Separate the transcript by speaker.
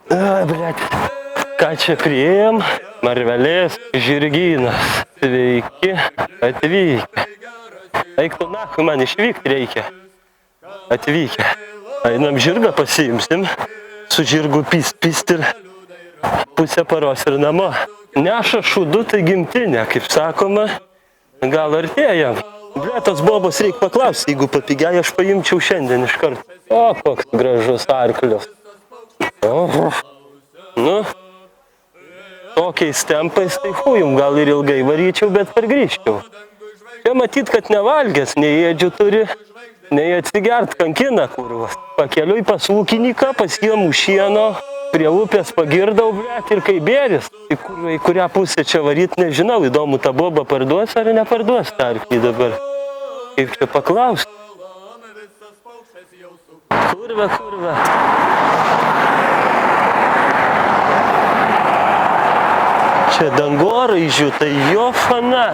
Speaker 1: Blet. Ką čia priėjom? Marvelės žirgynas. Sveiki, atvykę. Eik tu nahui, man išvykti reikia. Atvykę. Einam žirgą pasiimsim. Su žirgu pist ir pusę paros ir namo. Neša šūdu, tai gimtinė, kaip sakoma. Gal artėjam. Bletos bobos reik paklausti, jeigu papigiai aš paimčiau šiandien iš karto. O, koks gražus arklius. O, nu, tokiais tempais tai jum gal ir ilgai varyčiau, bet pargrįžčiau. Čia matyt, kad nevalgęs, nei ėdžių turi, nei atsigert kankina kurvas. Pakeliui pas ūkininką, pasiemu šieno, prie upės pagirdau, blet, ir kai bėris. Tai į kurią pusę čia varyt, nežinau, įdomu, tą bobą parduos ar neparduos tą arklį dabar. Kaip čia paklausti? Kurva. Čia dangoraižių, tai jo fana.